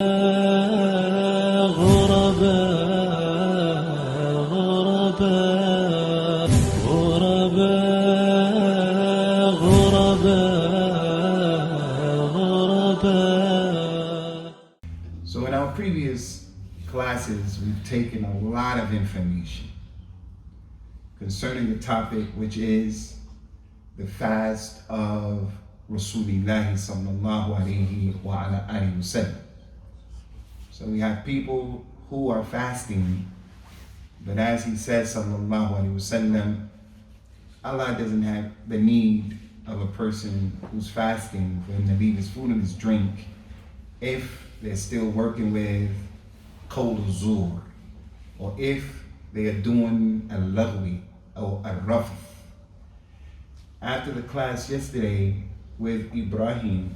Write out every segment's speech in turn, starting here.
So in our previous classes, we've taken a lot of information concerning the topic, which is the fast of Rasulullah sallallahu alayhi wa ala alihi wa sallam. So we have people who are fasting, but as he says sallallahu alayhi wa sallam, Allah doesn't have the need of a person who's fasting for him to leave his food and his drink if they're still working with Qawl al-Zur, or if they are doing al-Laghwi or al-Rafth. After the class yesterday with Ibrahim,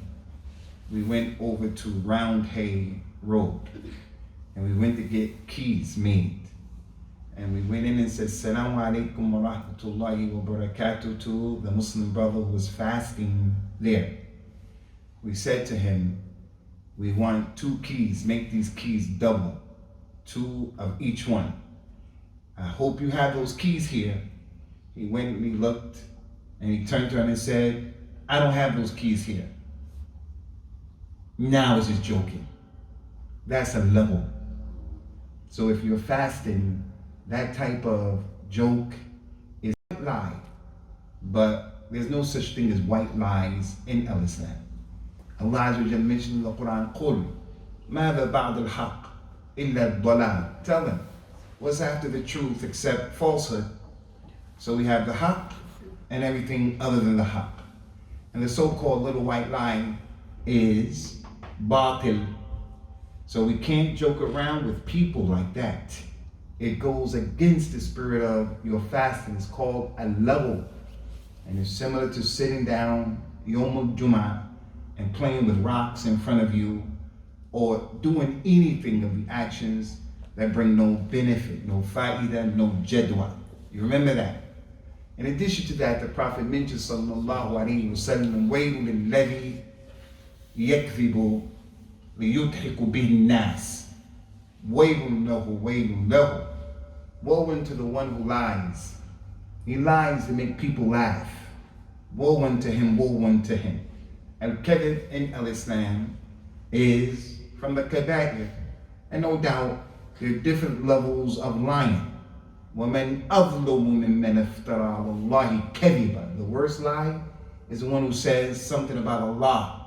we went over to Round Hay Road and we went to get keys made. And we went in and said, Assalamu alaikum wa rahmatullahi wa barakatuh to the Muslim brother who was fasting there. We said to him, we want 2 keys, make these keys double, 2 of each one. I hope you have those keys here. He went and he looked and he turned to him and said, I don't have those keys here. Now it's just joking. That's a level. So if you're fasting, that type of joke is white lie. But there's no such thing as white lies in Islam. Allah Azza wa Jalla mentioned in the Quran, قُلْ مَاذَا بَعْدَ الْحَقِّ إِلَّا الضَّلَالِ. Tell them, what's after the truth except falsehood? So we have the haqq and everything other than the haqq. And the so-called little white lie is batil. So we can't joke around with people like that. It goes against the spirit of your fasting. It's called a level. And it's similar to sitting down Yom al-Jum'ah and playing with rocks in front of you, or doing anything of the actions that bring no benefit, no fa'idah, no jadwa. You remember that? In addition to that, the Prophet mentioned sallallahu alayhi wa sallam, وَيْلٌ لِلَّذِي يَكْذِبُ لِيُضْحِكُ بِهِ النَّاسِ. وَيْلٌ لَهُ وَيْلٌ لَهُ. Woe unto the one who lies. He lies to make people laugh. Woe unto him, woe unto him. Al-Kadhib in Al-Islam is from the Kaba'ir. And no doubt, there are different levels of lying. وَمَنْ أَظْلُمُ مِمَّنْ افْتَرَى عَلَى اللَّهِ كَذِبًا. The worst lie is the one who says something about Allah.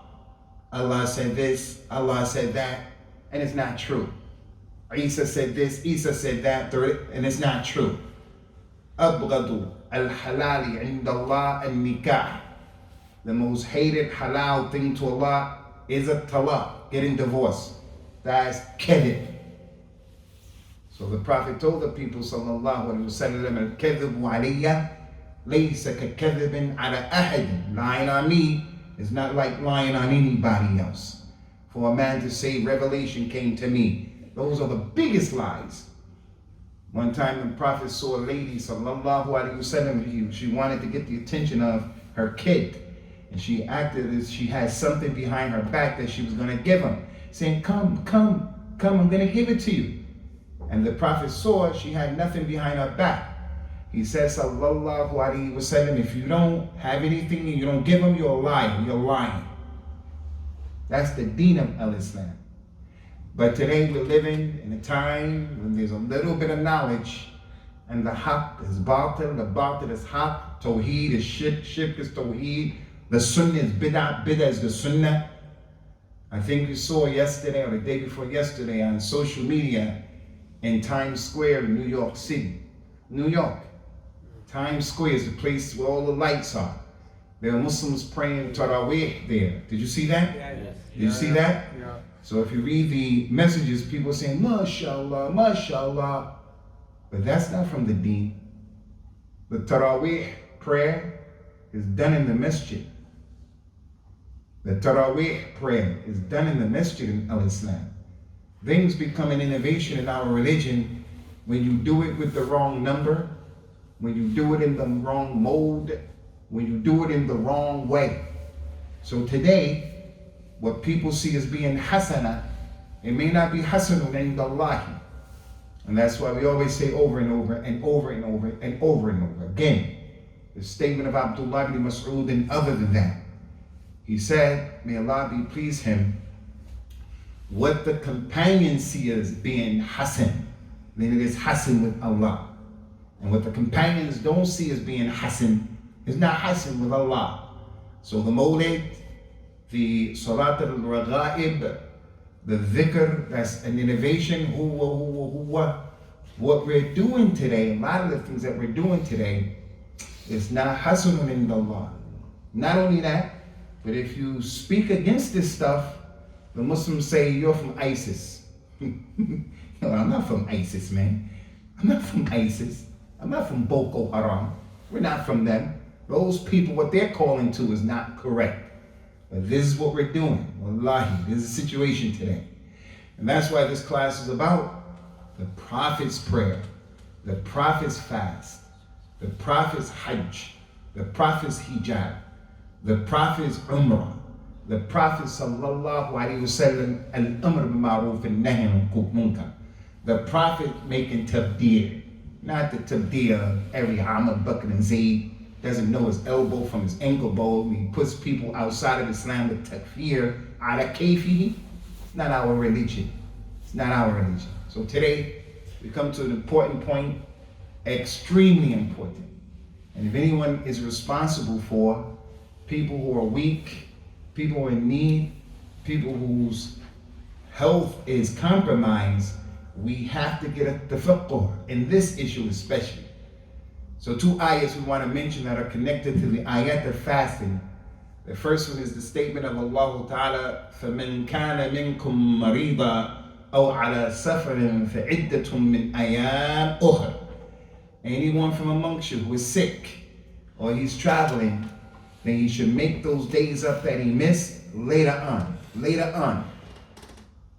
Allah said this, Allah said that, and it's not true. Isa said this, Isa said that, and it's not true. أَبْغَضُ الْحَلَالِ عِنْدَ اللَّهِ النِّكَاحِ. The most hated halal thing to Allah is a talaq, getting divorced. That's kadhib. So the Prophet told the people, sallallahu alayhi wa sallam, al-kadhibu alayya laysa ka-kadhibin ala ahadin. Lying on me is not like lying on anybody else. For a man to say revelation came to me, those are the biggest lies. One time the Prophet saw a lady, sallallahu alayhi wa sallam, she wanted to get the attention of her kid. And she acted as she had something behind her back that she was going to give him, saying, come, I'm going to give it to you. And the Prophet saw she had nothing behind her back. He says, sallallahu alayhi wa sallam, if you don't have anything and you don't give him, you're a liar, you're lying. That's the deen of Al-Islam. But today we're living in a time when there's a little bit of knowledge, and the haqq is batil, the batil is haqq, tawheed is shirk is tawheed, the sunnah is bid'ah, bid'ah is the sunnah. I think you saw yesterday or the day before yesterday on social media in Times Square in New York City. New York. Times Square is the place where all the lights are. There are Muslims praying Taraweeh there. Did you see that? Yeah. Did you see that? Yeah. So if you read the messages, people are saying, MashaAllah, MashaAllah. But that's not from the deen. The Taraweeh prayer is done in the masjid. The Taraweeh prayer is done in the masjid in Al-Islam. Things become an innovation in our religion when you do it with the wrong number, when you do it in the wrong mode, when you do it in the wrong way. So today, what people see as being hasana It may not be hasanun indallahi. And that's why we always say over and over and over and over and over and over. Again, the statement of Abdullah ibn Mas'ud and other than that. He said, may Allah be pleased him, what the companions see as being hasan, then it is hasan with Allah. And what the companions don't see as being hasan is not hasan with Allah. So the mawlid, the salat al-raghaib, the dhikr, that's an innovation. What we're doing today, a lot of the things that we're doing today, is not hasanun indallah. Not only that, but if you speak against this stuff, the Muslims say you're from ISIS. No, I'm not from ISIS, man. I'm not from ISIS. I'm not from Boko Haram. We're not from them. Those people, what they're calling to is not correct. But this is what we're doing. Wallahi, this is the situation today. And that's why this class is about the Prophet's prayer, the Prophet's fast, the Prophet's hajj, the Prophet's hijab, the Prophet's umrah, the Prophet sallallahu alaihi wasallam al-amr bil-ma'ruf and-nahy anil munkar. The Prophet making tabdir, not the tabdir of every Ahmad, Bakr and Zayd doesn't know his elbow from his ankle bone. He puts people outside of Islam with takfir, ala kayfihi. It's not our religion. It's not our religion. So today, we come to an important point, extremely important. And if anyone is responsible for people who are weak, people who are in need, people whose health is compromised, we have to get a tafaqquh in this issue especially. So two ayats we want to mention that are connected to the ayat of fasting. The first one is the statement of Allah Ta'ala, فَمَنْ كَانَ مِنْكُمْ مَرِيضًا أَوْ عَلَى سَفَرٍ فَعِدَّةٌ مِّنْ أَيَامٍ أُخَرٍ. Anyone from amongst you who is sick or he's traveling, then he should make those days up that he missed later on. Later on.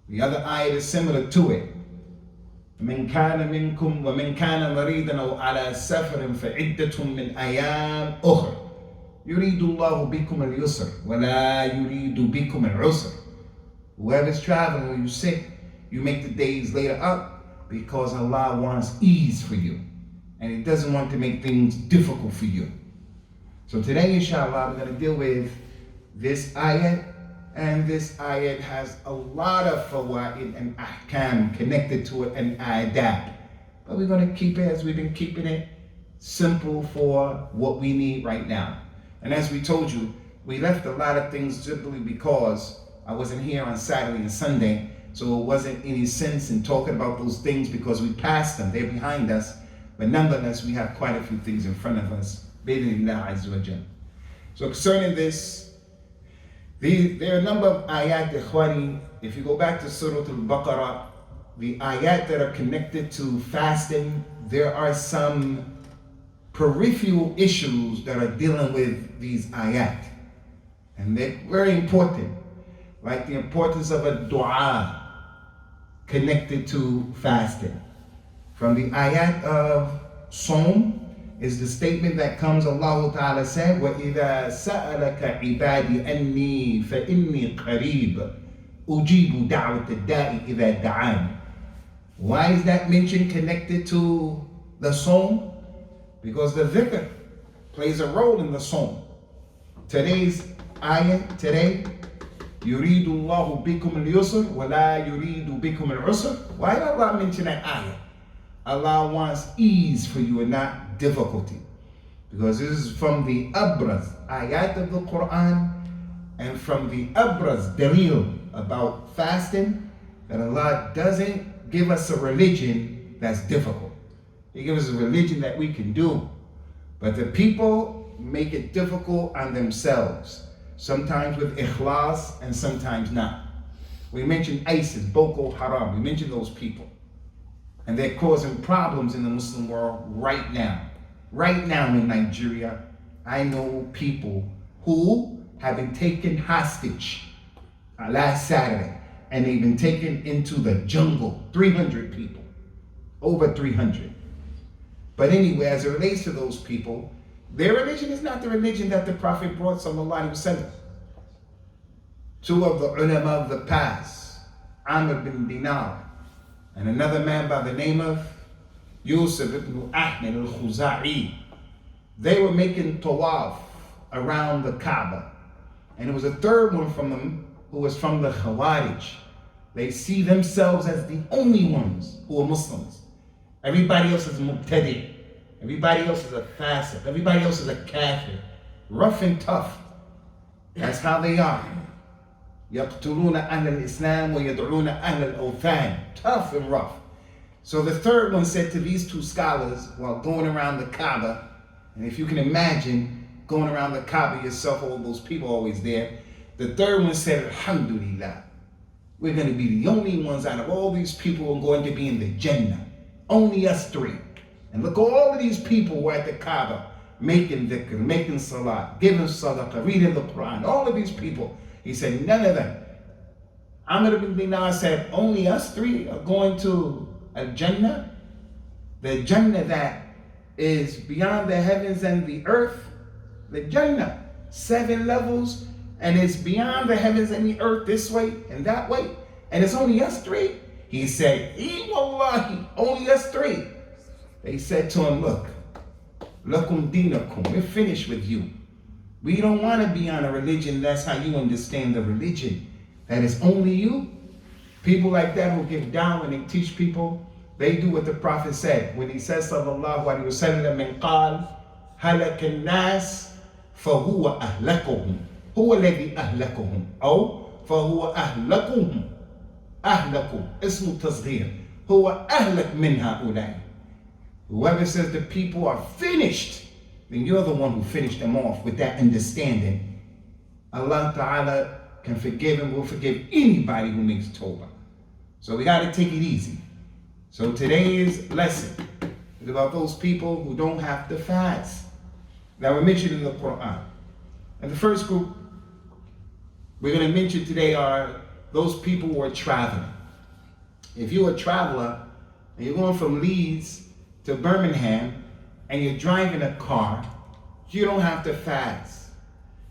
The other ayat is similar to it. من كان منكم ومن كان مريضا أو على سفر فعدة من أيام أخر يريد الله بكم اليسر ولا يريد بكم العسر. Whoever's traveling or you're sick, you make the days later up because Allah wants ease for you and He doesn't want to make things difficult for you. So today, inshallah, we're going to deal with this ayat. And this ayat has a lot of fawaid and ahkam connected to it and adab. But we're going to keep it as we've been keeping it simple for what we need right now. And as we told you, we left a lot of things simply because I wasn't here on Saturday and Sunday. So it wasn't any sense in talking about those things because we passed them. They're behind us. But nonetheless, we have quite a few things in front of us. Bi-idhnillah azza wa jal. So concerning this, there are a number of ayat, ikhwani. If you go back to Surah Al-Baqarah, the ayat that are connected to fasting, there are some peripheral issues that are dealing with these ayat. And they're very important, like the importance of a dua connected to fasting. From the ayat of Sawm, is the statement that comes, Allah Ta'ala said, وَإِذَا سَأَلَكَ عِبَادِ أَنِّي فَإِنِّي قَرِيبٌ أُجِيبُ دَعْوَةَ الدَّاءِ إِذَا دَعَانِ. Why is that mention connected to the Sawm? Because the dhikr plays a role in the Sawm. Today's ayah, today, يُرِيدُ اللَّهُ بِكُمُ الْيُسْرَ وَلَا يُرِيدُ بِكُمُ الْعُسْرَ. Why did Allah mention that ayah? Allah wants ease for you and not difficulty. Because this is from the abraz ayat of the Quran and from the abraz dalil about fasting, that Allah doesn't give us a religion that's difficult. He gives us a religion that we can do. But the people make it difficult on themselves. Sometimes with ikhlas and sometimes not. We mentioned ISIS, Boko Haram, we mentioned those people. And they're causing problems in the Muslim world right now. Right now in Nigeria, I know people who have been taken hostage last Saturday, and they've been taken into the jungle, 300 people, over 300. But anyway, as it relates to those people, their religion is not the religion that the Prophet brought, sallallahu alaihi wasallam. Two of the ulama of the past, Amr bin Dinar, and another man by the name of Yusuf ibn Ahmed al-Khuza'i. They were making tawaf around the Kaaba. And there was a third one from them who was from the Khawarij. They see themselves as the only ones who are Muslims. Everybody else is Mubtadi. Everybody else is a Fasiq. Everybody else is a Kafir. Rough and tough. That's how they are. يَقْتُلُونَ أَهْلَ الْإِسْلَامِ وَيَدْعُونَ أَهْلَ الْأَوْثَانِ. Tough and rough. So the third one said to these two scholars while going around the Kaaba, and if you can imagine going around the Kaaba yourself, all those people always there, the third one said, Alhamdulillah, we're going to be the only ones out of all these people who are going to be in the Jannah. Only us three. And look, all of these people were at the Kaaba making dhikr, making salat, giving sadaqah, reading the Quran. All of these people. He said, none of them. Amr ibn Dinar said, only us three are going to a Jannah? The Jannah that is beyond the heavens and the earth. The Jannah, 7 levels, and it's beyond the heavens and the earth this way and that way, and it's only us three? He said, wallahi, only us three. They said to him, look, lakum dinakum, we're finished with you. We don't want to be on a religion, that's how you understand the religion, that is only you. People like that who give down when they teach people, they do what the Prophet said. When he says, sallallahu alayhi wa sallam, min qal, halak al-nas, فهو أهلكهم هو الذي أهلكهم أو فهو أهلكهم أهلكوا اسم التصغير هو أهلك من هؤلاء. Whoever says the people are finished, then you're the one who finished them off with that understanding. Allah Ta'ala can forgive and will forgive anybody who makes tawbah. So we got to take it easy. So today's lesson is about those people who don't have to fast that were mentioned in the Quran. And the first group we're going to mention today are those people who are traveling. If you're a traveler and you're going from Leeds to Birmingham and you're driving a car, you don't have to fast.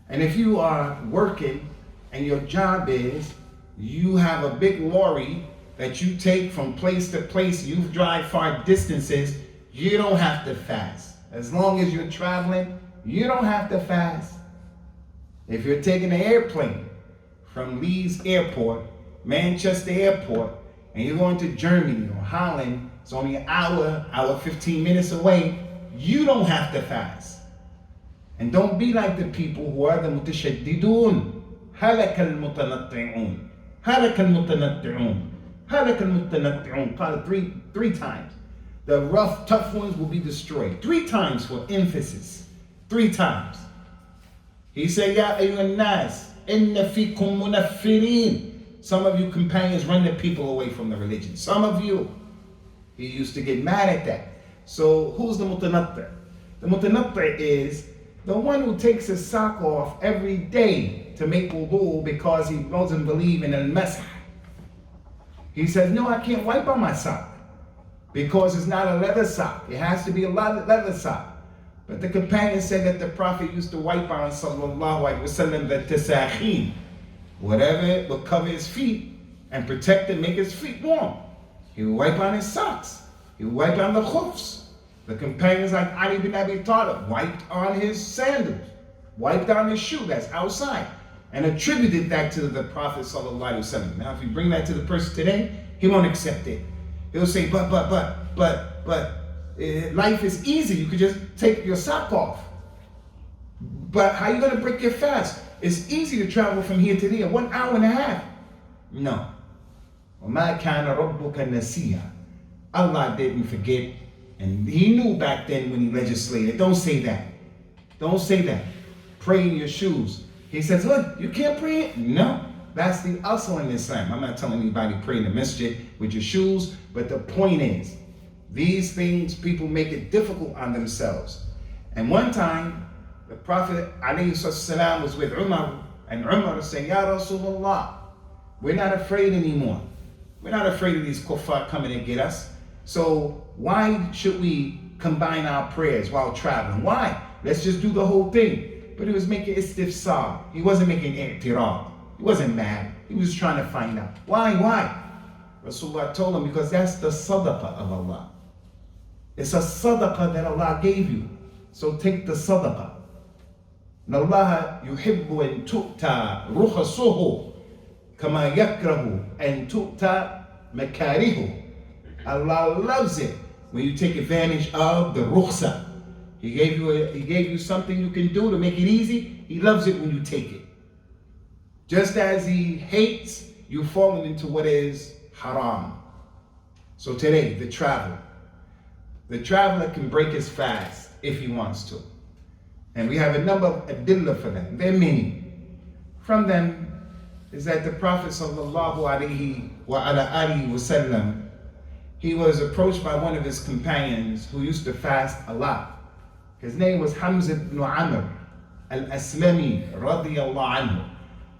And if you are working and your job is you have a big lorry that you take from place to place, you drive far distances, you don't have to fast. As long as you're traveling, you don't have to fast. If you're taking an airplane from Leeds Airport, Manchester Airport, and you're going to Germany or Holland, it's only an hour 15 minutes away, you don't have to fast. And don't be like the people who are the mutashaddidun. Halak al-mutanatti'un. Halak al-mutanatti'un. Halak al-mutanatti'un. Call it three times. The rough, tough ones will be destroyed. 3 times for emphasis. 3 times. He said, Ya ayyuhan nas, inna fikum munaffirin. Some of you companions run the people away from the religion. Some of you. He used to get mad at that. So who's the mutanatti'? The mutanatti' is the one who takes his sock off every day to make wudu because he doesn't believe in al-masah. He says, no, I can't wipe on my sock because it's not a leather sock. It has to be a leather sock. But the companion said that the Prophet used to wipe on, sallallahu alaihi wasallam, the tasakhin, whatever would cover his feet and protect and make his feet warm. He would wipe on his socks. He would wipe on the khufs. The companions like Ali bin Abi Talib wiped on his sandals, wiped on his shoe that's outside, and attributed that to the Prophet sallallahu alaihi wasallam. Now, if you bring that to the person today, he won't accept it. He'll say, but, life is easy. You could just take your sock off. But how are you going to break your fast? It's easy to travel from here to there, 1 hour and a half. No. وَمَا كَانَ رَبُّكَ نَسِيًّا. Allah didn't forget. And he knew back then when he legislated. Don't say that. Don't say that. Pray in your shoes. He says, look, you can't pray. No. That's the asl in Islam. I'm not telling anybody pray in the masjid with your shoes. But the point is, these things, people make it difficult on themselves. And one time, the Prophet ﷺ was with Umar, and Umar said, Ya Rasulullah, we're not afraid anymore. We're not afraid of these kuffar coming and get us. So why should we combine our prayers while traveling? Why? Let's just do the whole thing. But he was making istifsar. He wasn't making i'tirad. He wasn't mad. He was trying to find out. Why? Rasulullah told him, because that's the sadaqah of Allah. It's a sadaqah that Allah gave you. So take the sadaqah. إن الله يحب أن تؤتى رخصه كما يكره أن تؤتى مكاره. Allah loves it when you take advantage of the rukhsa. He gave you something you can do to make it easy. He loves it when you take it. Just as he hates you falling into what is haram. So today, the traveler. The traveler can break his fast if he wants to. And we have a number of adillah for them. There are many. From them is that the Prophet sallallahu alaihi wasallam, he was approached by one of his companions who used to fast a lot. His name was Hamza ibn Amr al-Aslami radiyallahu anhu.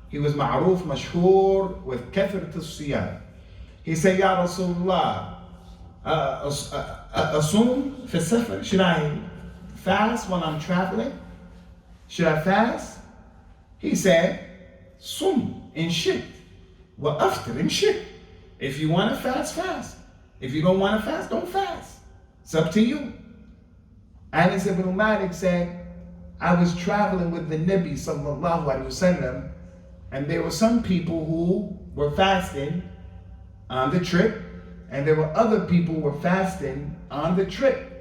He was ma'ruf, mashhur with kathrat al-siyam. He said, Ya Rasulullah, asum fi safar, should I fast while I'm traveling? Should I fast? He said, sum in shit, wa aftar in shit. If you want to fast, fast. If you don't want to fast, don't fast. It's up to you. Anas ibn Malik said, I was traveling with the Nabi sallallahu alaihi wasallam, and there were some people who were fasting on the trip, and there were other people who were fasting on the trip.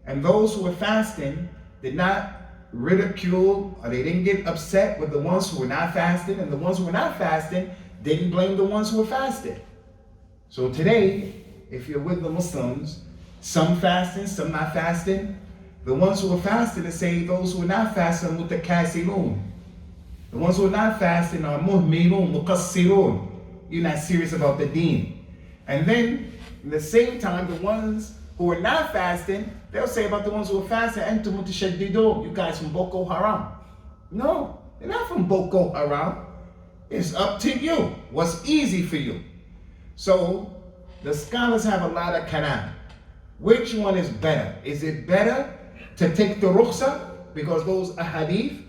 And those who were fasting did not ridicule, or they didn't get upset with the ones who were not fasting, and the ones who were not fasting didn't blame the ones who were fasting. So today, if you're with the Muslims, some fasting, some not fasting, the ones who are fasting are saying those who are not fasting, mutakasirun. The ones who are not fasting are muhmilun, muqassirun. You're not serious about the deen. And then, at the same time, the ones who are not fasting, they'll say about the ones who are fasting, antum mutashaddidun, you guys from Boko Haram. No, they're not from Boko Haram. It's up to you. What's easy for you? So, the scholars have a lot of kalam. Which one is better? Is it better to take the rukhsa because those ahadith,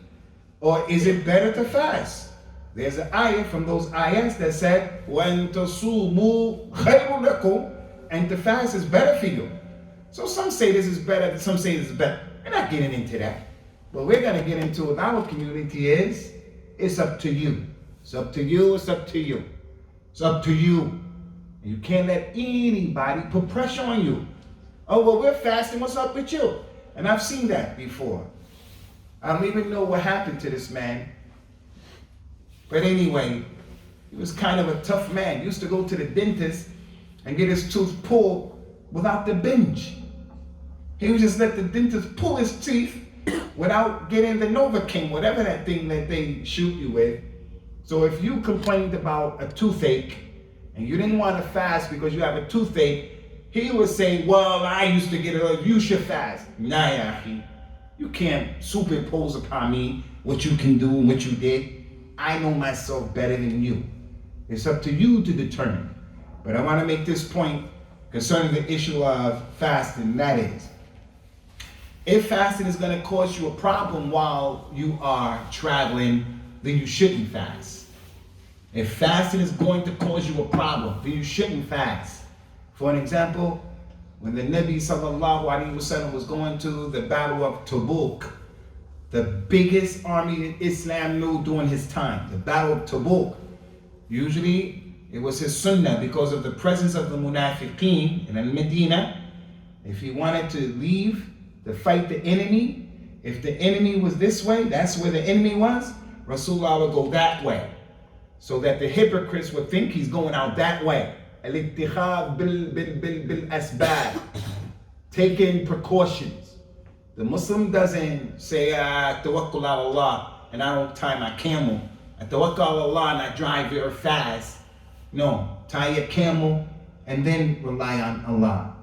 or is it better to fast? There's an ayah from those ayahs that said, وَأَن تَصُومُوا خَيْرٌ لَكُمْ, and to fast is better for you. So some say this is better, some say this is better. We're not getting into that. What we're going to get into with our community is, it's up to you. It's up to you, it's up to you. It's up to you. You can't let anybody put pressure on you. Oh, well, we're fasting, what's up with you? And I've seen that before. I don't even know what happened to this man. But anyway, he was kind of a tough man. He used to go to the dentist and get his tooth pulled without the binge. He would just let the dentist pull his teeth without getting the Novocaine, whatever that thing that they shoot you with. So if you complained about a toothache and you didn't want to fast because you have a toothache, he would say, well, I used to get it, you should fast. Nah, yahi. You can't superimpose upon me what you can do and what you did. I know myself better than you. It's up to you to determine. But I want to make this point concerning the issue of fasting. That is, if fasting is going to cause you a problem while you are traveling, then you shouldn't fast. If fasting is going to cause you a problem, then you shouldn't fast. For an example, when the Nabi sallallahu alaihi wasallam was going to the battle of Tabuk, the biggest army that Islam knew during his time, the battle of Tabuk, usually it was his sunnah because of the presence of the munafiqeen in Medina. If he wanted to leave to fight the enemy, if the enemy was this way, that's where the enemy was, Rasulullah would go that way, so that the hypocrites would think he's going out that way. Al-ittihad bil asbab, taking precautions. The Muslim doesn't say, tawakkul ala Allah, and I don't tie my camel. I tawakkul ala Allah and I drive very fast. No, tie your camel and then rely on Allah.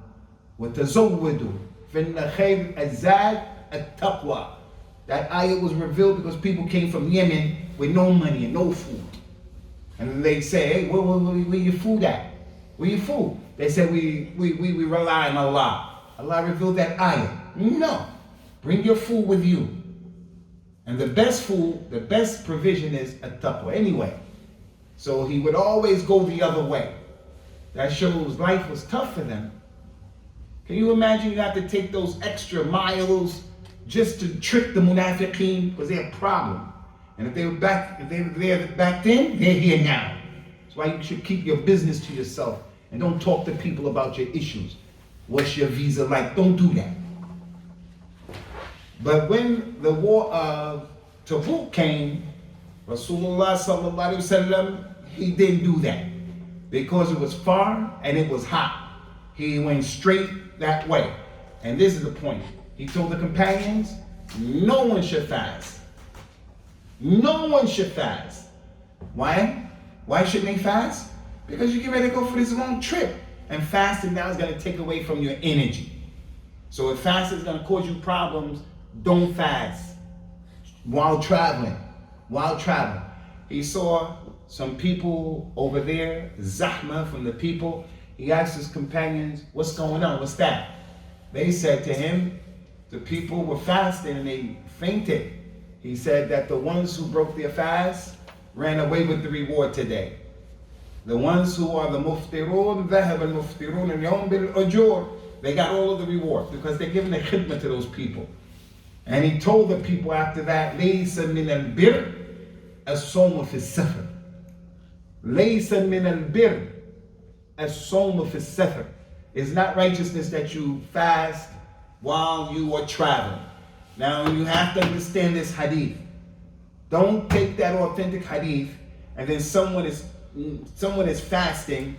وَتَزَوَّدُوا فِإِنَّ خَيْرَ الزَّادِ التَّقْوَى. That ayah was revealed because people came from Yemen with no money and no food. And they say, hey, where your food at? Where your food? They said, we rely on Allah. Allah revealed that ayah. No. Bring your food with you. And the best food, the best provision is at-taqwa. Anyway, so he would always go the other way. That shows life was tough for them. Can you imagine you have to take those extra miles just to trick the munafiqeen? Because they're a problem. And if they were there back then, they're here now. That's why you should keep your business to yourself and don't talk to people about your issues. What's your visa like? Don't do that. But when the war of Tabuk came, Rasulullah sallallahu alaihi wasallam, he didn't do that because it was far and it was hot. He went straight that way. And this is the point. He told the companions, no one should fast. No one should fast. Why? Why shouldn't they fast? Because you get ready to go for this long trip. And fasting now is going to take away from your energy. So if fasting is going to cause you problems, don't fast while traveling. While traveling. He saw some people over there, Zahma from the people. He asked his companions, what's going on? What's that? They said to him, the people were fasting and they fainted. He said that the ones who broke their fast ran away with the reward today. The ones who are the muftirun, ذهب المفطرون اليوم بالأجور, they got all of the reward because they're giving the khidmah to those people. And he told the people after that, ليس من البر الصوم في السفر. ليس من البر الصوم في السفر. It's not righteousness that you fast while you are traveling. Now you have to understand this hadith. Don't take that authentic hadith and then someone is fasting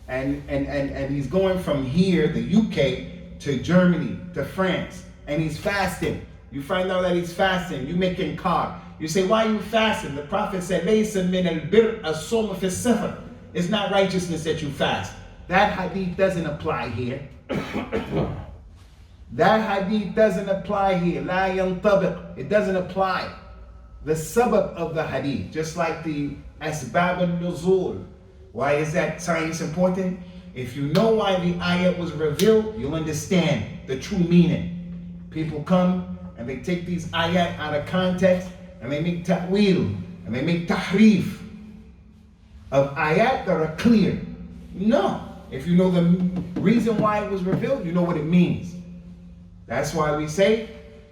and he's going from here, the UK, to Germany, to France, and he's fasting. You find out that he's fasting, you make him car. You say, why are you fasting? The Prophet said, لَيْسَ مِنَ الْبِرْءِ الصَّوْمُ فِي السَّفَرِ. It's not righteousness that you fast. That hadith doesn't apply here. That hadith doesn't apply here. لَا يَنْطَبِقْ. It doesn't apply. The sabab of the hadith, just like the asbab al-nuzul. Why is that science important? If you know why the ayat was revealed, you'll understand the true meaning. People come and they take these ayat out of context and they make ta'wil and they make tahrif of ayat that are clear. No. If you know the reason why it was revealed, you know what it means. That's why we say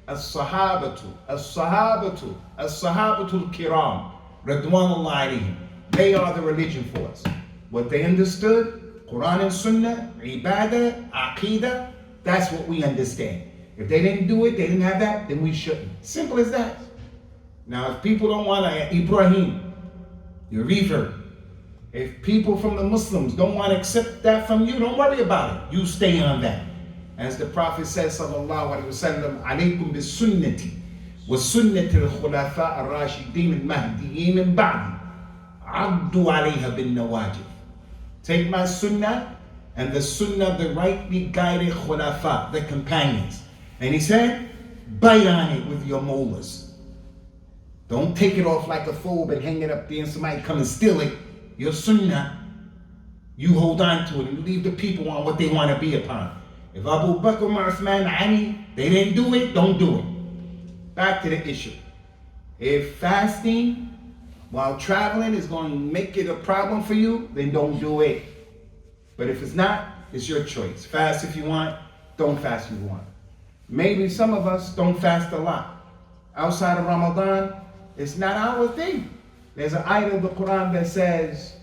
As-Sahabatu, As-Sahabatu, As-Sahabatu al-Kiram, Radwanullah alayhim. They are the religion for us. What they understood, Quran and Sunnah, Ibadah, Aqidah, that's what we understand. If they didn't do it, they didn't have that, then we shouldn't. Simple as that. Now, if people don't want to, Ibrahim, your revert, if people from the Muslims don't want to accept that from you, don't worry about it. You stay on that. As the Prophet says, sallallahu alaihi wasallam, alaykum bis sunnati wa sunnati al-khulafa ar-rashidin al-mahdiyyin min ba'di. Addu alayha bin nawajib. Take my sunnah and the sunnah of the rightly guided khulafa, the companions. And he said, bite on it with your molars. Don't take it off like a phobe and hang it up there and somebody come and steal it. Your sunnah, you hold on to it and leave the people on what they want to be upon. If Abu Bakr, Uthman, Ali, they didn't do it, don't do it. Back to the issue. If fasting while traveling is going to make it a problem for you, then don't do it. But if it's not, it's your choice. Fast if you want, don't fast if you want. Maybe some of us don't fast a lot. Outside of Ramadan, it's not our thing. There's an ayah of the Quran that says,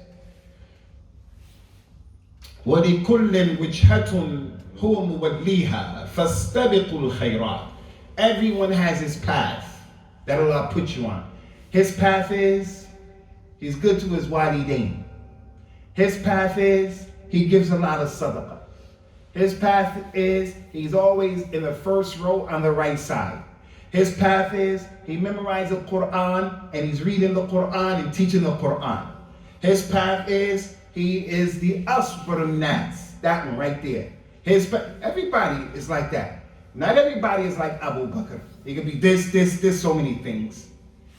وَلِكُلٍّ وِجْهَةٌ هُوَ مُوَلِّيهَا فَاسْتَبِقُوا الْخَيْرَاتِ. Everyone has his path that Allah put you on. His path is, he's good to his walidain. His path is, he gives a lot of sadaqah. His path is, he's always in the first row on the right side. His path is, he memorized the Quran and he's reading the Quran and teaching the Quran. His path is, he is the asbar nas. That one right there. Everybody is like that. Not everybody is like Abu Bakr. He could be this, so many things.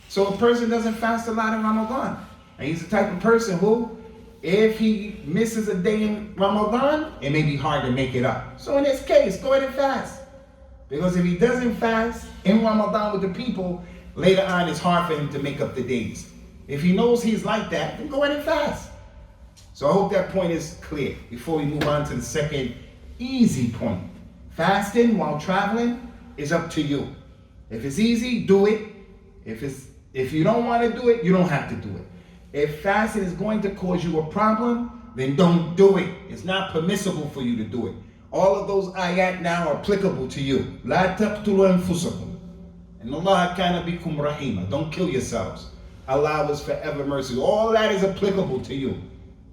So a person doesn't fast a lot in Ramadan. And he's the type of person who, if he misses a day in Ramadan, it may be hard to make it up. So in this case, go ahead and fast. Because if he doesn't fast in Ramadan with the people, later on it's hard for him to make up the days. If he knows he's like that, then go ahead and fast. So I hope that point is clear before we move on to the second easy point. Fasting while traveling is up to you. If it's easy, do it. If you don't want to do it, you don't have to do it. If fasting is going to cause you a problem, then don't do it. It's not permissible for you to do it. All of those ayat now are applicable to you. لا تقتلوا أنفسكم إن الله كان بكم رحيما. Don't kill yourselves. Allah was forever merciful. All that is applicable to you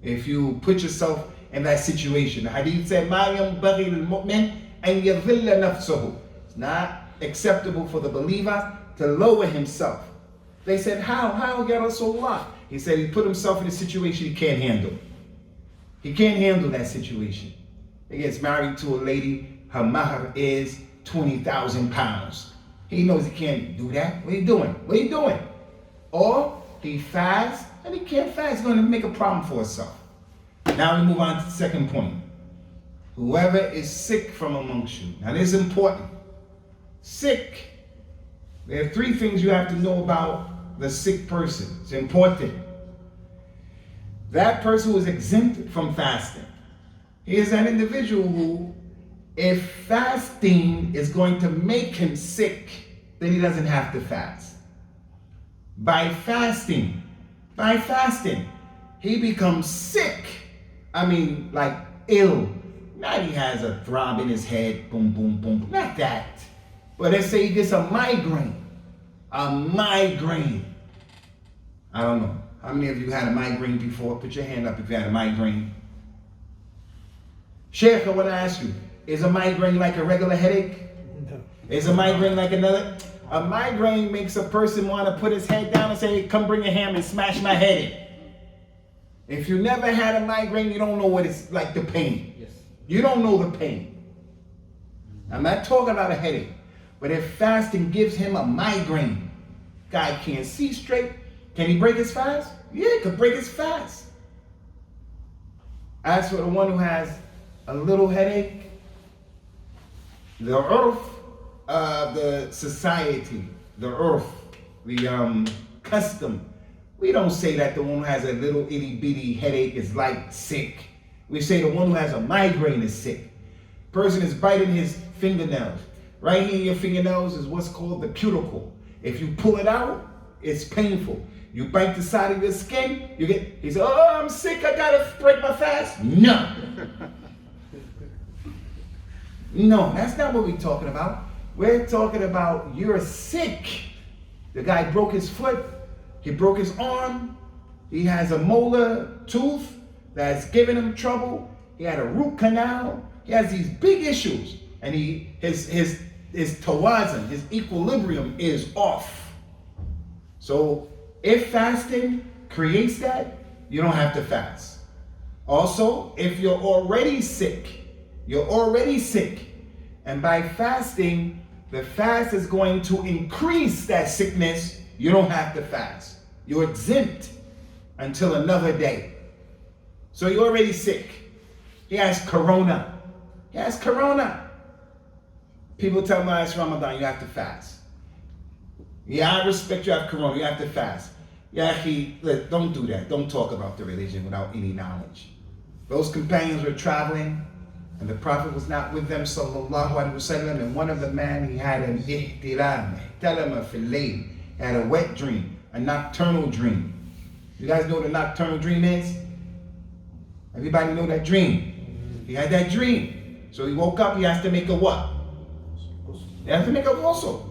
if you put yourself in that situation. The hadith said, ما ينبغي للمؤمن أن يذل نفسه. It's not acceptable for the believer to lower himself. They said, how ya Rasulullah? He said he put himself in a situation he can't handle. He can't handle that situation. He gets married to a lady, her mahr is 20,000 pounds. He knows he can't do that. What are you doing? What are you doing? Or he fasts and he can't fast. He's going to make a problem for himself. Now we move on to the second point. Whoever is sick from amongst you. Now this is important. Sick. There are three things you have to know about the sick person. It's important. That person who is exempt from fasting. He is an individual who, if fasting is going to make him sick, then he doesn't have to fast. By fasting, he becomes sick. I mean, like ill. Not he has a throb in his head, boom, boom, boom. Not that. But let's say he gets a migraine. A migraine. I don't know. How many of you had a migraine before? Put your hand up if you had a migraine. Sheikh, I want to ask you, is a migraine like a regular headache? No. Is a migraine like another? A migraine makes a person want to put his head down and say, come bring a hammer and smash my head in. If you never had a migraine, you don't know what it's like, the pain. Yes. You don't know the pain. I'm not talking about a headache. But if fasting gives him a migraine, guy can't see straight, can he break his fast? Yeah, he could break his fast. As for the one who has a little headache, the urf of the society, the urf, the custom, we don't say that the one who has a little itty bitty headache is like sick. We say the one who has a migraine is sick. Person is biting his fingernails. Right here in your fingernails is what's called the cuticle. If you pull it out, it's painful. You bite the side of your skin, you get, he said, oh, I'm sick, I gotta break my fast. No. No, that's not what we're talking about. We're talking about you're sick. The guy broke his foot, he broke his arm, he has a molar tooth that's giving him trouble, he had a root canal, he has these big issues, and his tawazun, his equilibrium is off. So if fasting creates that, you don't have to fast. Also, if you're already sick, and by fasting, the fast is going to increase that sickness, you don't have to fast. You're exempt until another day. So you're already sick. He has corona. People tell me it's Ramadan, you have to fast. Yeah, I respect you have corona, you have to fast. Yeah, don't do that. Don't talk about the religion without any knowledge. Those companions were traveling, and the Prophet was not with them, sallallahu alaihi wasallam, and one of the men, he had an ihtilam fil layl, had a wet dream, a nocturnal dream. You guys know what a nocturnal dream is? Everybody know that dream? He had that dream. So he woke up, he has to make a what? He has to make a ghusl.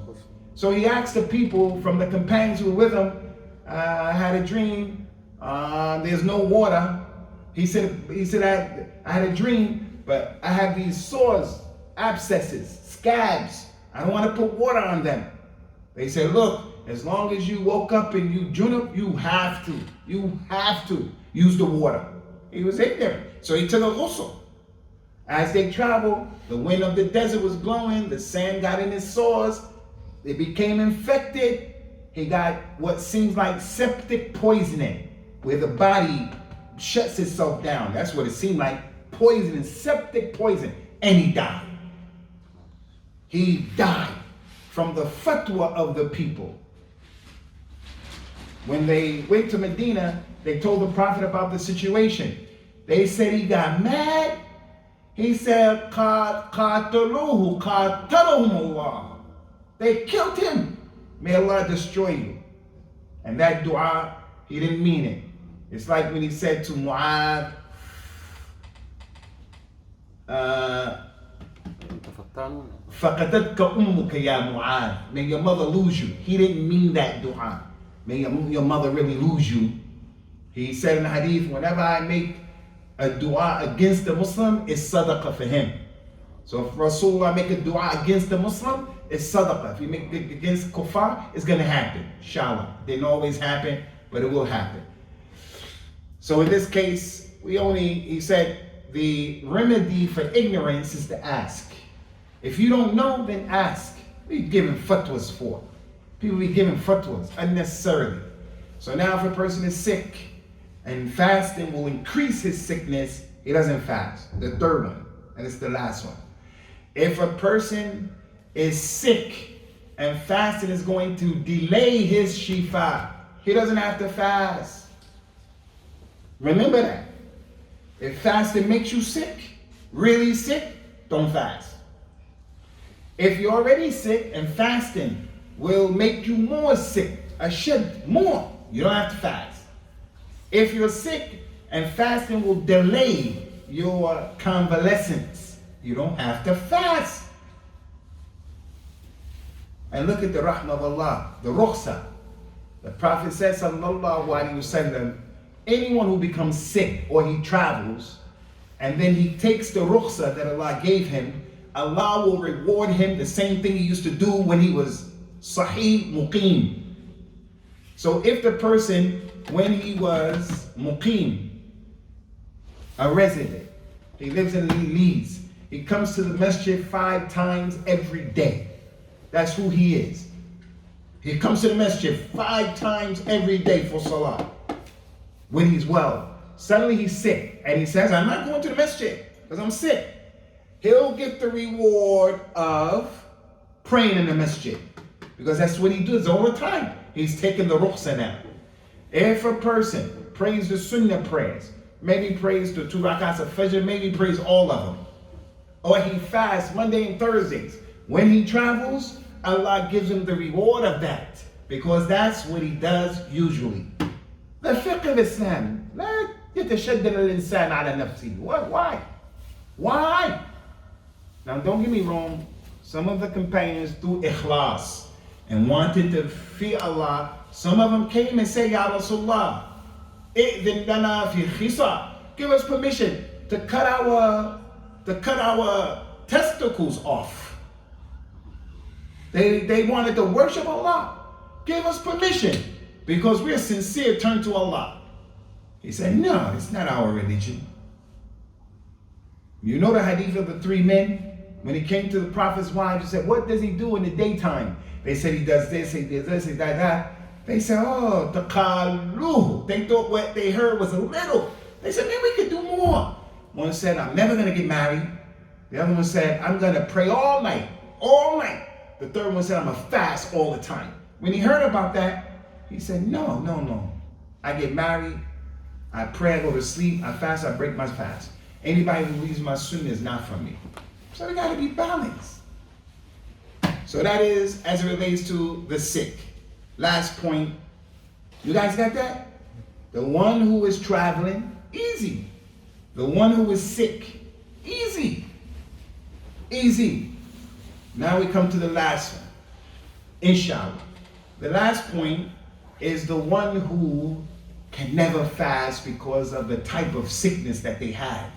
So he asked the people from the companions who were with him, I had a dream, there's no water. He said, I had a dream, but I have these sores, abscesses, scabs. I don't want to put water on them. They said, look, as long as you woke up and you junub, you have to use the water. He was ignorant, so he took a ghusl. As they traveled, the wind of the desert was blowing, the sand got in his sores, they became infected. He got what seems like septic poisoning, where the body shuts itself down. That's what it seemed like, poison, septic poison, and he died. He died from the fatwa of the people. When they went to Medina, they told the Prophet about the situation. They said he got mad. He said, قَاتَلُوهُ قَاتَلَهُمُ اللَّهُ. They killed him. May Allah destroy you. And that dua, he didn't mean it. It's like when he said to Mu'adh, فَقَتَتْكَ أُمُّكَ يَا مُعَاذ. May your mother lose you. He didn't mean that dua. May your mother really lose you. He said in the hadith, whenever I make a dua against the Muslim, it's sadaqah for him. So if Rasulullah make a dua against the Muslim, it's sadaqah. If you make it against kuffar, it's going to happen. Inshallah. It didn't always happen, but it will happen. So in this case, he said, the remedy for ignorance is to ask. If you don't know, then ask. What are you giving fatwas for? People be giving fatwas unnecessarily. So now if a person is sick and fasting will increase his sickness, he doesn't fast. The third one, and it's the last one. If a person is sick and fasting is going to delay his shifa, he doesn't have to fast. Remember that. If fasting makes you sick, really sick, don't fast. If you're already sick and fasting will make you more sick, more, you don't have to fast. If you're sick and fasting will delay your convalescence, you don't have to fast. And look at the rahmah of Allah, the rukhsa. The Prophet says, sallallahu alaihi wasallam, anyone who becomes sick or he travels and then he takes the rukhsa that Allah gave him, Allah will reward him the same thing he used to do when he was sahih muqim. So if the person, when he was muqim, a resident, he lives in Leeds, he comes to the masjid 5 times every day. That's who he is. He comes to the masjid 5 times every day for salah. When he's well, suddenly he's sick and he says, I'm not going to the masjid because I'm sick. He'll get the reward of praying in the masjid because that's what he does all the time. He's taking the rukhsa now. If a person prays the sunnah prayers, maybe prays the 2 rakats of fajr, maybe prays all of them, or he fasts Monday and Thursdays, when he travels, Allah gives him the reward of that because that's what he does usually. The fiqh of Islam, لا يتشدد الإنسان على نفسه. Why? Now don't get me wrong, some of the companions through ikhlas and wanted to fear Allah, some of them came and said, Ya Rasulullah, إِذِنْ لَنَا فِي خِصَى. Give us permission to cut our testicles off. They wanted to worship Allah. Give us permission because we're sincere, turn to Allah. He said, no, it's not our religion. You know the hadith of the 3 men? When he came to the Prophet's wives, he said, what does he do in the daytime? They said he does this, he does this, he does that. They said, oh, taqalluhu. They thought what they heard was a little. They said, man, we could do more. One said, I'm never going to get married. The other one said, I'm going to pray all night. The third one said, I'm going to fast all the time. When he heard about that, he said, no. I get married, I pray, I go to sleep, I fast, I break my fast. Anybody who leaves my sunnah is not from me. So we got to be balanced. So that is as it relates to the sick. Last point. You guys got that? The one who is traveling, easy. The one who is sick, easy. Now we come to the last one. Inshallah. The last point is the one who can never fast because of the type of sickness that they have.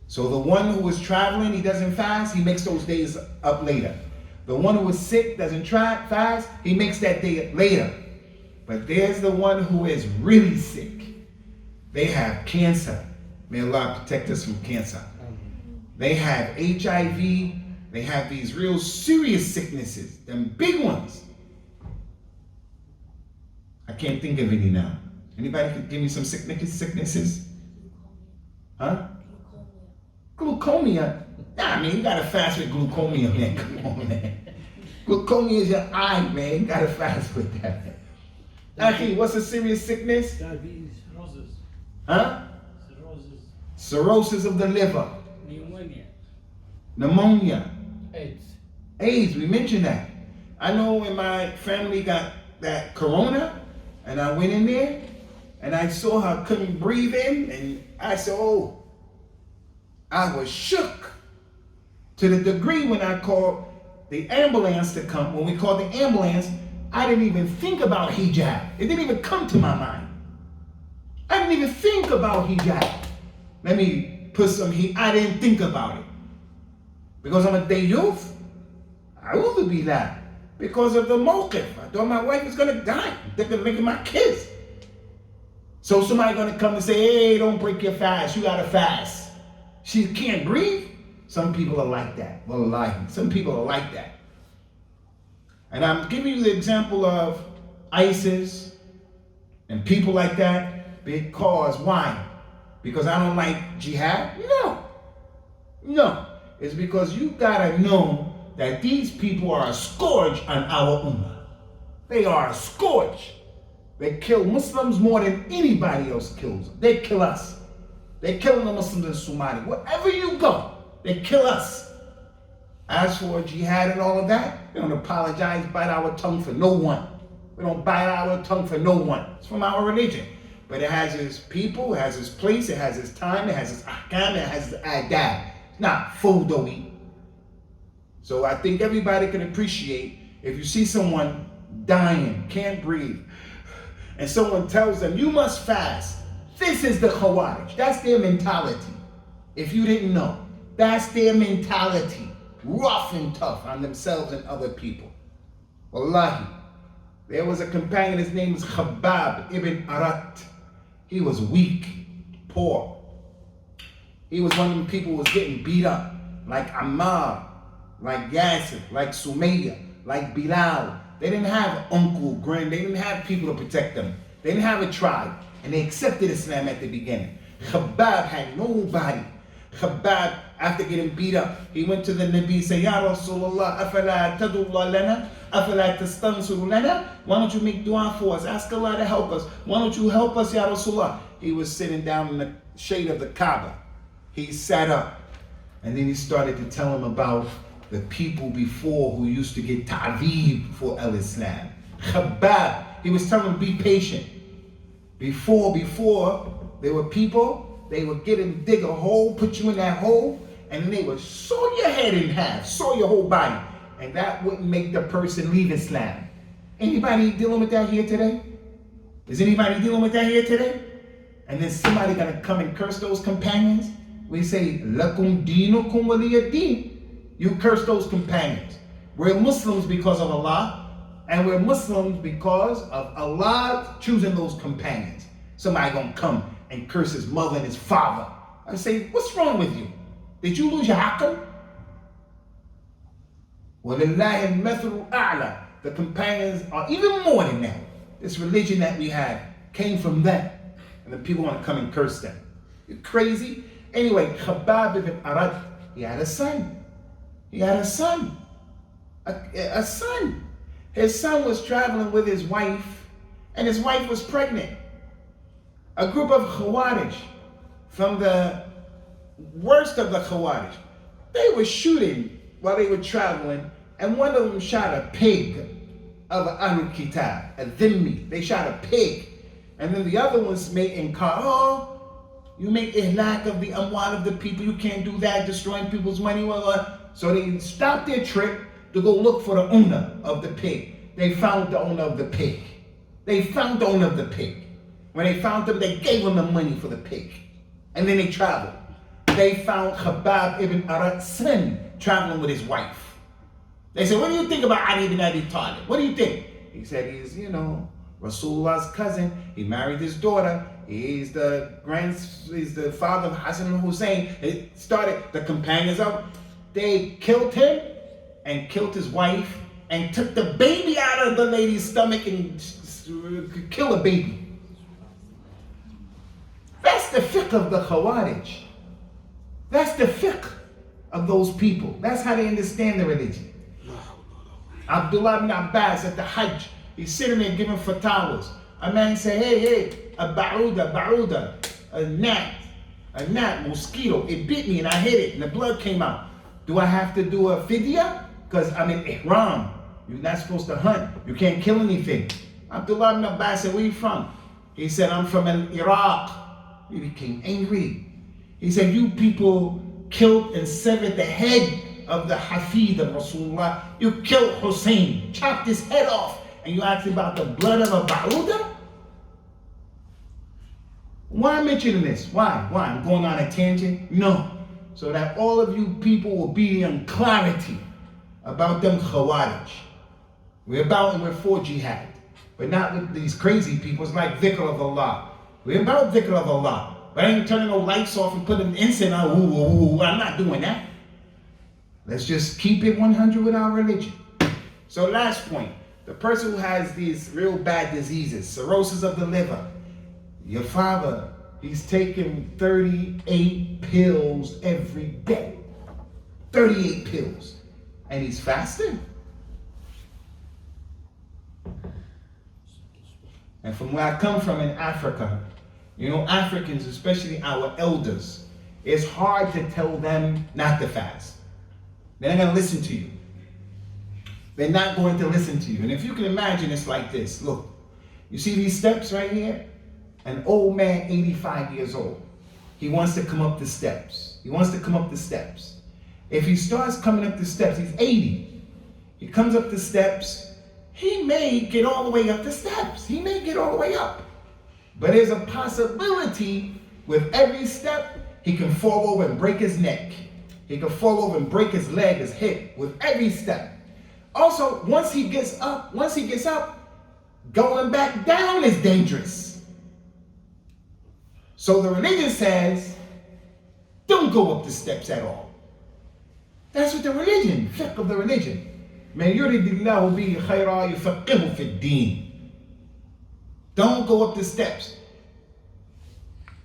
So the one who is traveling, he doesn't fast, he makes those days up later. The one who is sick doesn't fast, he makes that day later. But there's the one who is really sick. They have cancer. May Allah protect us from cancer. They have HIV. They have these real serious sicknesses, them big ones. I can't think of any now. Anybody could give me some sicknesses? Huh? Glucomia. Nah, man, you gotta fast with glucomia, man. Come on, man. Glucomia is your eye, man. You gotta fast with that. Actually, what's a serious sickness? Diabetes, cirrhosis. Huh? Cirrhosis. cirrhosis of the liver, pneumonia, AIDS. We mentioned that. I know when my family got that corona, and I went in there, and I saw her couldn't breathe in, and I said, oh, I was shook to the degree when I called the ambulance to come. When we called the ambulance, I didn't even think about hijab. It didn't even come to my mind. I didn't even think about hijab. Let me put some heat. I didn't think about it. Because I'm a dayyuf. I will be that. Because of the mawqif. I thought my wife was going to die. They're going to look at my kids. So somebody going to come and say, hey, don't break your fast. You got to fast. She can't breathe. Some people are like that. Wallahi. Some people are like that. And I'm giving you the example of ISIS and people like that because, why? Because I don't like jihad? No. It's because you gotta know that these people are a scourge on our ummah. They are a scourge. They kill Muslims more than anybody else kills them. They kill us. They're killing the Muslims in Somalia. Wherever you go, they kill us. As for jihad and all of that, we don't apologize, bite our tongue for no one. We don't bite our tongue for no one. It's from our religion. But it has its people, it has its place, it has its time, it has its ahkam, it has its adab. It's not food to eat. So I think everybody can appreciate if you see someone dying, can't breathe, and someone tells them, you must fast. This is the Khawarij. That's their mentality. If you didn't know, that's their mentality. Rough and tough on themselves and other people. Wallahi. There was a companion, his name was Khabbab ibn Arat. He was weak, poor. He was one of them people who was getting beat up, like Ammar, like Yasir, like Sumayya, like Bilal. They didn't have uncle, grand, they didn't have people to protect them. They didn't have a tribe, and they accepted Islam at the beginning. Khabbab had nobody. Khabbab, after getting beat up, he went to the Nabi and said, Ya Rasulullah, afala tadullah lana, afala tastansuru lana. Why don't you make dua for us? Ask Allah to help us. Why don't you help us, Ya Rasulullah? He was sitting down in the shade of the Kaaba. He sat up, and then he started to tell him about the people before who used to get ta'veeb for al-Islam. Khabbab, he was telling them, be patient. Before, there were people, they would dig a hole, put you in that hole, and then they would saw your head in half, saw your whole body. And that wouldn't make the person leave Islam. Anybody dealing with that here today? Is anybody dealing with that here today? And then somebody gonna come and curse those companions? We say, Lakum dinukum waliya din. You curse those companions. We're Muslims because of Allah, and we're Muslims because of Allah choosing those companions. Somebody gonna come and curse his mother and his father. I say, what's wrong with you? Did you lose your aql? وَلِلَّهِ الْمَثْلُ الْأَعْلَى. The companions are even more than that. This religion that we have came from them. And the people want to come and curse them. You're crazy? Anyway, Khabbab ibn Arad, he had a son. A son. His son was traveling with his wife, and his wife was pregnant. A group of Khawarij, from the worst of the Khawarij, they were shooting while they were traveling, and one of them shot a pig of Ahlul Kitab, a dhimmi. They shot a pig. And then the other ones made inkar, you make ihlak of the amwal of the people, you can't do that, destroying people's money. So they stopped their trip to go look for the owner of the pig. They found the owner of the pig. When they found him, they gave him the money for the pig. And then they traveled. They found Khabbab ibn Arat's son traveling with his wife. They said, what do you think about Ali ibn Abi Talib? What do you think? He said, he's, Rasulullah's cousin. He married his daughter. He's the father of Hassan and Hussein. It started the companions up. They killed him and killed his wife and took the baby out of the lady's stomach and killed a baby. That's the fiqh of the Khawarij. That's the fiqh of those people. That's how they understand the religion. Abdullah ibn Abbas at the Hajj, he's sitting there giving fatawas. A man say, hey, a ba'uda, a gnat, a gnat, mosquito, it bit me and I hit it and the blood came out. Do I have to do a fidya? Because I'm in ihram. You're not supposed to hunt. You can't kill anything. Abdullah ibn Abbas said, where are you from? He said, I'm from Iraq. He became angry. He said, you people killed and severed the head of the Hafid of Rasulullah. You killed Hussein, chopped his head off, and you asked about the blood of a Ba'uda? Why mentioning this? Why? I'm going on a tangent? No. So that all of you people will be in clarity about them Khawarij. We're for jihad. We're not with these crazy people. It's like dhikr of Allah. We're about dhikr of Allah. But I ain't turning no lights off and putting incense on. I'm not doing that. Let's just keep it 100 with our religion. So last point. The person who has these real bad diseases, cirrhosis of the liver, your father, he's taking 38 pills every day. 38 pills. And he's fasting. And from where I come from in Africa, you know, Africans, especially our elders, it's hard to tell them not to fast. They're not going to listen to you. They're not going to listen to you. And if you can imagine, it's like this. Look, you see these steps right here? An old man, 85 years old. He wants to come up the steps. If he starts coming up the steps, he's 80. He comes up the steps. He may get all the way up the steps. He may get all the way up. But there's a possibility with every step, he can fall over and break his neck. He can fall over and break his leg, his hip, with every step. Also, once he gets up, going back down is dangerous. So the religion says, don't go up the steps at all. That's what the religion, fiqh of the religion. Man yuridillahu bihi khayra yufaqihu fi ad-din. Don't go up the steps.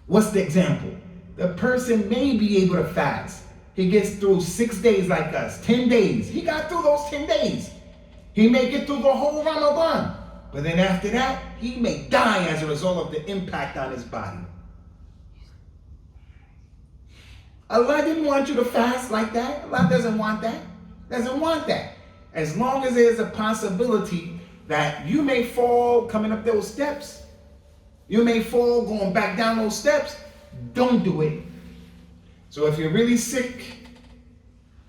What's the example? The person may be able to fast. He gets through 6 days like us, 10 days. He got through those 10 days. He may get through the whole Ramadan. But then after that, he may die as a result of the impact on his body. Allah didn't want you to fast like that. Allah doesn't want that. As long as there's a possibility that you may fall coming up those steps, you may fall going back down those steps, don't do it. So if you're really sick,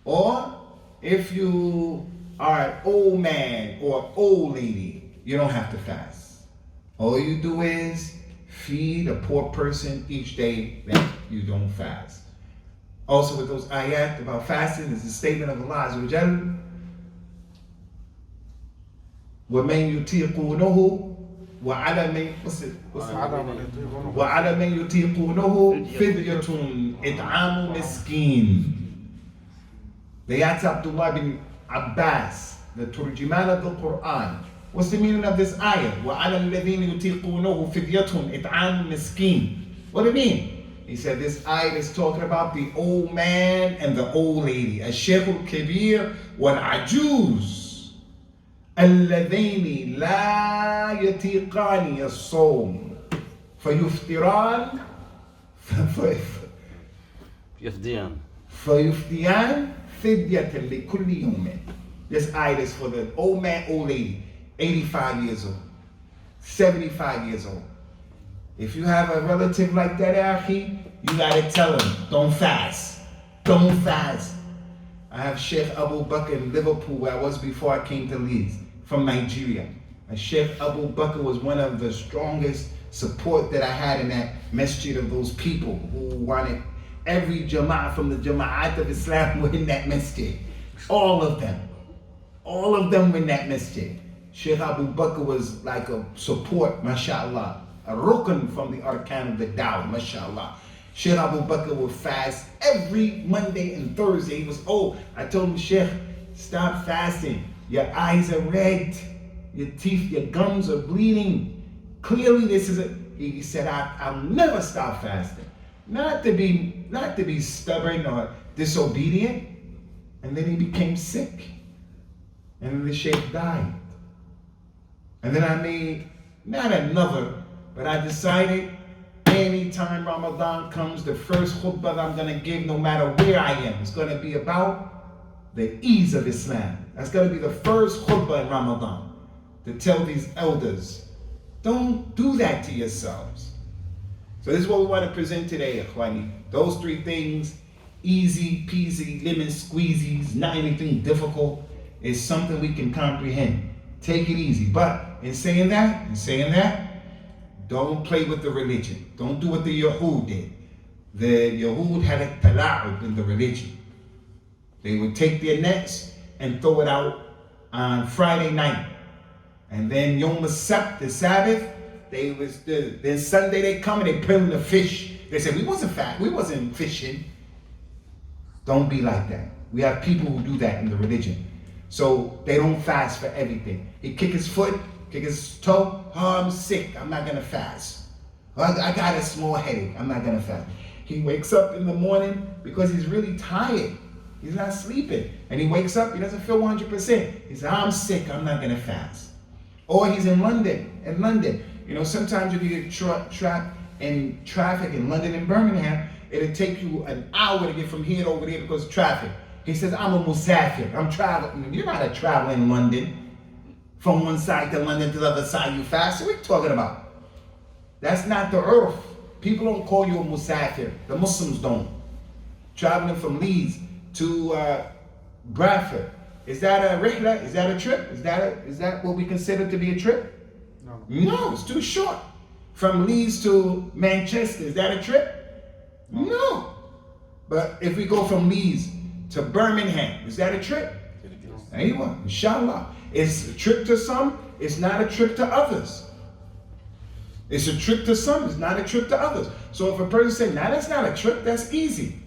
or if you are an old man or old lady, you don't have to fast. All you do is feed a poor person each day that you don't fast. Also with those ayat about fasting is the statement of Allah Azza wa Jal, وَمَنْ يُطِيقُونَهُ وَعَلَى مَنْ يُطِيقُونَهُ فِدْيَةٌ إِطْعَامُ مِسْكِينٍ. They asked Abdullah bin Abbas, the Turjuman of the Quran, what's the meaning of this ayah? وَعَلَى الَّذِينَ يُطِيقُونَهُ فِدْيَةٌ إِطْعَامُ مِسْكِينٍ. What do you mean? He said this ayah is talking about the old man and the old lady. الشيخ الكبير والعجوز اللذين لا يطيقان الصوم فيفطران فدية لكل يوم. This ayah is for the old man, old lady, 85 years old, 75 years old. If you have a relative like that, Akhi, you gotta tell him, don't fast. I have Sheikh Abu Bakr in Liverpool, where I was before I came to Leeds, from Nigeria. And Sheikh Abu Bakr was one of the strongest support that I had in that masjid of those people who wanted every jama'ah from the jama'at of Islam were in that masjid. All of them were in that masjid. Sheikh Abu Bakr was like a support, mashallah. A rukn from the arkan of the dawah, mashallah. Sheikh Abu Bakr would fast every Monday and Thursday. He was old. I told him, Sheikh, stop fasting. Your eyes are red. Your teeth, your gums are bleeding. Clearly this is he said, I'll never stop fasting. Not to be stubborn or disobedient. And then he became sick. And then the Sheikh died. And then I made, not another, but I decided anytime Ramadan comes, the first khutbah that I'm going to give, no matter where I am, is going to be about the ease of Islam. That's going to be the first khutbah in Ramadan, to tell these elders, don't do that to yourselves. So this is what we want to present today, Ikhwani. Those three things, easy peasy, lemon squeezies, not anything difficult, is something we can comprehend. Take it easy. But in saying that, don't play with the religion. Don't do what the Yahud did. The Yahud had a tala'ub in the religion. They would take their nets and throw it out on Friday night. And then Yom Sabt, the Sabbath, then Sunday they come and they put in the fish. They say, we wasn't fishing. Don't be like that. We have people who do that in the religion. So they don't fast for everything. He kick his foot, kick his toe. Oh, I'm sick. I'm not going to fast. I got a small headache. I'm not going to fast. He wakes up in the morning because he's really tired. He's not sleeping. And he wakes up, he doesn't feel 100%. He says, I'm sick. I'm not going to fast. Or he's in London. You know, sometimes if you get trapped in traffic in London and Birmingham, it'll take you an hour to get from here to over there because of traffic. He says, I'm a musafir. I'm traveling. You're not a traveler in London. From one side to London to the other side, you fast. What are you talking about? That's not the earth. People don't call you a musafir. The Muslims don't. Traveling from Leeds to Bradford. Is that a rihla? Is that a trip? Is that what we consider to be a trip? No, it's too short. From Leeds to Manchester, is that a trip? No. But if we go from Leeds to Birmingham, is that a trip? Anyone, inshallah. It's a trip to some, it's not a trip to others. It's a trip to some, it's not a trip to others. So if a person says, nah, that's not a trip, that's easy.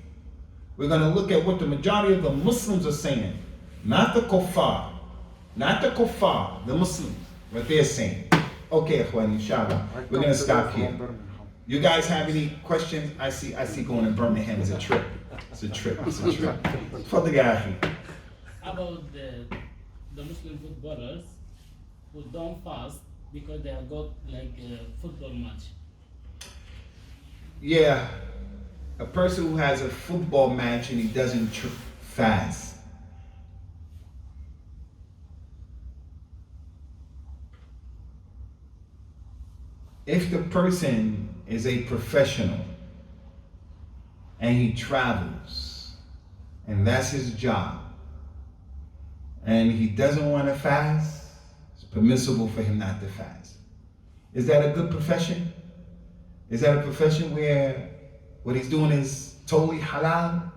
We're going to look at what the majority of the Muslims are saying. Not the kuffar. The Muslims. What they're saying. Okay, Ikhwan, inshallah. We're going to stop here. You guys have any questions? I see going to Birmingham is a trip. It's a trip. For the guy. About the Muslim footballers who don't fast because they have got like a football match. Yeah, a person who has a football match and he doesn't fast. If the person is a professional and he travels and that's his job and he doesn't want to fast, it's permissible for him not to fast. Is that a good profession? Is that a profession where what he's doing is totally halal?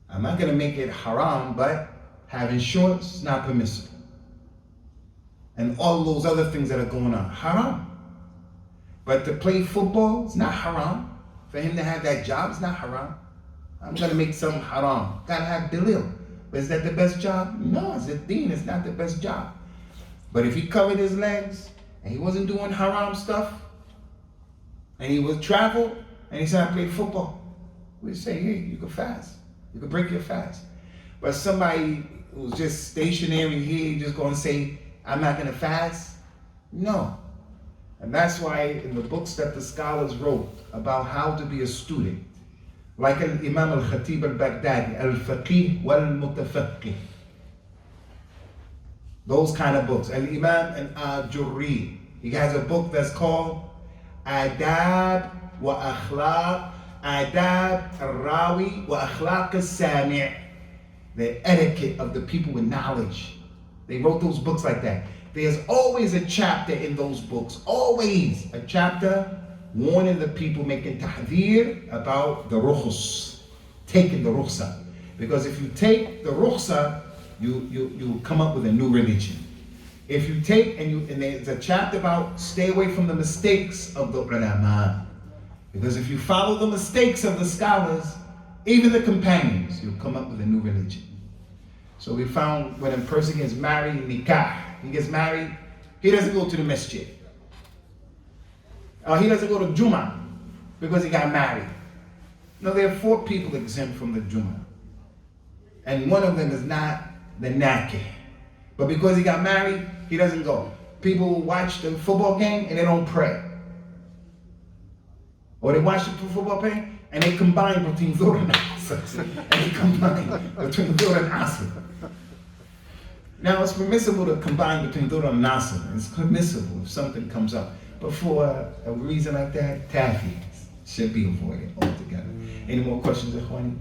I'm not going to make it haram, but having shorts is not permissible. And all those other things that are going on, haram. But to play football, it's not haram. For him to have that job, it's not haram. I'm going to make something haram. Got to have dalil. But is that the best job? No, it's a deen. It's not the best job. But if he covered his legs and he wasn't doing haram stuff and he would travel and he said, I play football, we say, hey, you can fast. You can break your fast. But somebody who's just stationary here, just going to say, I'm not going to fast? No. And that's why in the books that the scholars wrote about how to be a student, like Imam al-Khatib al-Baghdadi, al-Faqih wal-Mutafaqih, those kind of books. Al-Imam al-Jurri, he has a book that's called Adab wa Akhlaq, Adab al-Rawi wa Akhlaq al-Sami', the etiquette of the people with knowledge. They wrote those books like that. There's always a chapter in those books, always a chapter warning the people, making tahdhir about the rukhs, taking the rukhsa. Because if you take the rukhsa, you come up with a new religion. If you take, and there's a chapter about stay away from the mistakes of the ulama. Because if you follow the mistakes of the scholars, even the companions, you'll come up with a new religion. So we found when a person gets married, nikah, he gets married, he doesn't go to the masjid. He doesn't go to Jummah because he got married. No, there are 4 people exempt from the Jummah. And one of them is not the nakeh. But because he got married, he doesn't go. People watch the football game and they don't pray. Or they watch the football game and they combine between Dhuhr and Asr. And they combine between Dhuhr and Asr. Now it's permissible to combine between Dhuhr and Asr. It's permissible if something comes up. But for a reason like that, tafias should be avoided altogether. Any more questions, Ikhwani?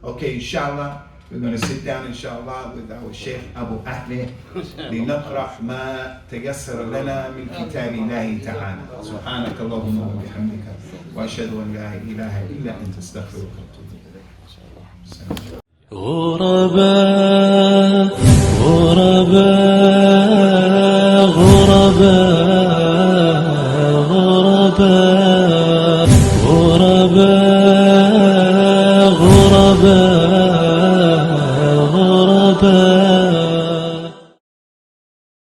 Okay, inshallah, we're going to sit down, inshallah, with our Sheikh Abu Ahmed لنقرأ ما تيسر لنا من كتاب الله تعالى. سبحانك اللهم وبحمدك وأشهد أن لا إله إلا أنت أستغفرك وأتوب إليك. غرباء